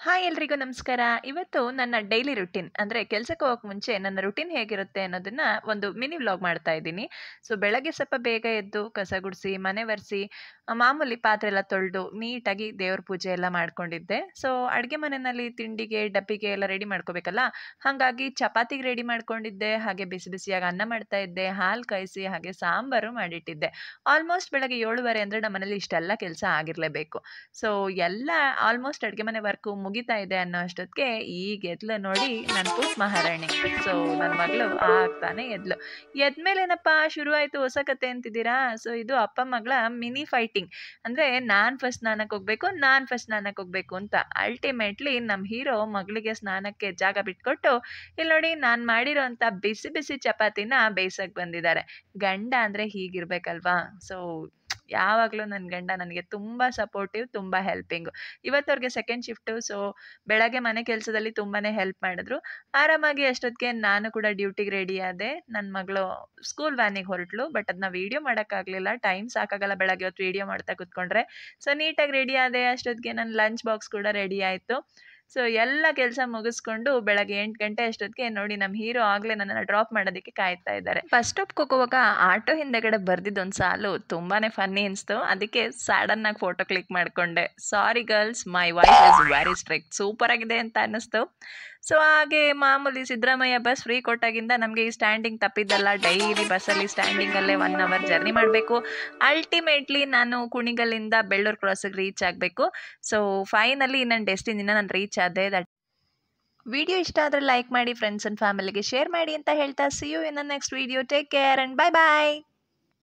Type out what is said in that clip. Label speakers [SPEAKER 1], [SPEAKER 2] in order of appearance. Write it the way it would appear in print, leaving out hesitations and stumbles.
[SPEAKER 1] Hi ಎಲ್ರಿಗೂ ನಮಸ್ಕಾರ. ಇವತ್ತು ನನ್ನ ಡೈಲಿ ರುಟೀನ್ ಅಂದ್ರೆ ಕೆಲ್ಸಕ್ಕೆ ಹೋಗಕ್ ಮುಂಚೆ ನನ್ನ ರುಟೀನ್ ಹೇಗಿರುತ್ತೆ ಅನ್ನೋದನ್ನ ಒಂದು ಮಿನಿ ವ್ಲಾಗ್ ಮಾಡ್ತಾ ಇದ್ದೀನಿ. ಸೊ ಬೆಳಗ್ಗೆ ಸ್ವಲ್ಪ ಬೇಗ ಎದ್ದು ಕಸ ಗುಡಿಸಿ, ಮನೆ ಒರೆಸಿ, ಮಾಮೂಲಿ ಪಾತ್ರೆ ಎಲ್ಲ ತೊಳೆದು ನೀಟಾಗಿ ದೇವ್ರ ಪೂಜೆ ಎಲ್ಲ ಮಾಡ್ಕೊಂಡಿದ್ದೆ. ಸೊ ಅಡುಗೆ ಮನೆಯಲ್ಲಿ ತಿಂಡಿಗೆ ಡಬ್ಬಿಗೆ ಎಲ್ಲ ರೆಡಿ ಮಾಡ್ಕೋಬೇಕಲ್ಲ, ಹಾಗಾಗಿ ಚಪಾತಿಗೆ ರೆಡಿ ಮಾಡ್ಕೊಂಡಿದ್ದೆ. ಹಾಗೆ ಬಿಸಿ ಬಿಸಿಯಾಗಿ ಅನ್ನ ಮಾಡ್ತಾ ಇದ್ದೆ, ಹಾಲು ಕಾಯಿಸಿ ಹಾಗೆ ಸಾಂಬಾರು ಮಾಡಿಟ್ಟಿದ್ದೆ. ಆಲ್ಮೋಸ್ಟ್ ಬೆಳಗ್ಗೆ 7:30 ಅಂದ್ರೆ ನಮ್ಮ ಮನೇಲಿ ಇಷ್ಟೆಲ್ಲ ಕೆಲಸ ಆಗಿರ್ಲೇಬೇಕು. ಸೊ ಎಲ್ಲ ಆಲ್ಮೋಸ್ಟ್ ಅಡುಗೆ ಮನೆ ವರ್ಕು ಮುಗಿತಾ ಇದೆ ಅನ್ನೋ ಅಷ್ಟೊತ್ತಿಗೆ ಈಗ ಎದ್ಲು ನೋಡಿ ನನ್ನ ಪುಟ್ಟ ಮಹಾರಾಣಿ. ಸೊ ನನ್ನ ಮಗಳು ಆಗ್ತಾನೆ ಎದ್ಲು. ಎದ್ಮೇಲೇನಪ್ಪ ಶುರು ಆಯ್ತು ಹೊಸ ಕತೆ ಅಂತಿದ್ದೀರಾ? ಸೊ ಇದು ಅಪ್ಪ ಮಗಳ ಮಿನಿ ಫೈಟಿಂಗ್. ಅಂದ್ರೆ ನಾನ್ ಫಸ್ಟ್ ಸ್ನಾನಕ್ಕೆ ಹೋಗ್ಬೇಕು ಅಂತ. ಅಲ್ಟಿಮೇಟ್ಲಿ ನಮ್ಮ ಹೀರೋ ಮಗಳಿಗೆ ಸ್ನಾನಕ್ಕೆ ಜಾಗ ಬಿಟ್ಕೊಟ್ಟು ಇಲ್ಲಿ ನೋಡಿ ನಾನ್ ಮಾಡಿರೋ ಅಂತ ಬಿಸಿ ಬಿಸಿ ಚಪಾತಿನ ಬೇಯಿಸಕ್ ಬಂದಿದ್ದಾರೆ. ಗಂಡ ಅಂದ್ರೆ ಹೀಗಿರ್ಬೇಕಲ್ವಾ? ಸೊ ಯಾವಾಗ್ಲೂ ನನ್ನ ಗಂಡ ನನಗೆ ತುಂಬಾ ಸಪೋರ್ಟಿವ್, ತುಂಬಾ ಹೆಲ್ಪಿಂಗು. ಇವತ್ತು ಅವ್ರಿಗೆ ಸೆಕೆಂಡ್ ಶಿಫ್ಟು. ಸೊ ಬೆಳಗ್ಗೆ ಮನೆ ಕೆಲಸದಲ್ಲಿ ತುಂಬಾನೇ ಹೆಲ್ಪ್ ಮಾಡಿದ್ರು. ಆರಾಮಾಗಿ ಅಷ್ಟೊತ್ತಿಗೆ ನಾನು ಕೂಡ ಡ್ಯೂಟಿಗೆ ರೆಡಿ ಆದೆ. ನನ್ನ ಮಗಳು ಸ್ಕೂಲ್ ವ್ಯಾನಿಗೆ ಹೊರಟ್ಲು. ಬಟ್ ಅದನ್ನ ವಿಡಿಯೋ ಮಾಡೋಕ್ಕಾಗಲಿಲ್ಲ. ಟೈಮ್ ಸಾಕಾಗಲ್ಲ ಬೆಳಗ್ಗೆ ಹೊತ್ತು ವಿಡಿಯೋ ಮಾಡ್ತಾ ಕೂತ್ಕೊಂಡ್ರೆ. ಸೊ ನೀಟಾಗಿ ರೆಡಿ ಆದೆ. ಅಷ್ಟೊತ್ತಿಗೆ ನನ್ನ ಲಂಚ್ ಬಾಕ್ಸ್ ಕೂಡ ರೆಡಿ ಆಯಿತು. ಸೊ ಎಲ್ಲ ಕೆಲಸ ಮುಗಿಸ್ಕೊಂಡು ಬೆಳಗ್ಗೆ 8 ಗಂಟೆ ಅಷ್ಟೊತ್ತಿಗೆ ನೋಡಿ ನಮ್ಮ ಹೀರೋ ಆಗ್ಲೇ ನನ್ನನ್ನು ಡ್ರಾಪ್ ಮಾಡೋದಕ್ಕೆ ಕಾಯ್ತಾ ಇದ್ದಾರೆ. ಬಸ್ ಸ್ಟಾಪ್ಗೆ ಹೋಗುವಾಗ ಆಟೋ ಹಿಂದೆಗಡೆ ಬರ್ದಿದ್ದೊಂದು ಸಾಲು ತುಂಬಾನೇ ಫನ್ನಿ ಅನಿಸ್ತು. ಅದಕ್ಕೆ ಸಡನ್ ಆಗಿ ಫೋಟೋ ಕ್ಲಿಕ್ ಮಾಡ್ಕೊಂಡೆ. Sorry girls, my wife is very strict. Super ಆಗಿದೆ ಅಂತ ಅನ್ನಿಸ್ತು. ಸೊ ಹಾಗೆ ಮಾಮೂಲಿ ಸಿದ್ದರಾಮಯ್ಯ ಬಸ್ ಫ್ರೀ ಕೊಟ್ಟಾಗಿಂದ ನಮಗೆ ಈ ಸ್ಟ್ಯಾಂಡಿಂಗ್ ತಪ್ಪಿದ್ದಲ್ಲ. ಡೈಲಿ ಬಸ್ಸಲ್ಲಿ ಸ್ಟ್ಯಾಂಡಿಂಗಲ್ಲೇ 1 ಅವರ್ ಜರ್ನಿ ಮಾಡಬೇಕು. ಅಲ್ಟಿಮೇಟ್ಲಿ ನಾನು ಕುಣಿಗಲ್ಲಿಂದ ಬೆಳ್ಳೂರು ಕ್ರಾಸಿಗೆ ರೀಚ್ ಆಗಬೇಕು. ಸೊ ಫೈನಲಿ ನನ್ನ ಡೆಸ್ಟಿನಿನ ನಾನು ರೀಚ್ ಆದೆ. ವಿಡಿಯೋ ಇಷ್ಟ ಆದರೆ ಲೈಕ್ ಮಾಡಿ, ಫ್ರೆಂಡ್ಸ್ ಅಂಡ್ ಫ್ಯಾಮಿಲಿಗೆ ಶೇರ್ ಮಾಡಿ ಅಂತ ಹೇಳ್ತಾ see you in the next video. Take care and bye bye.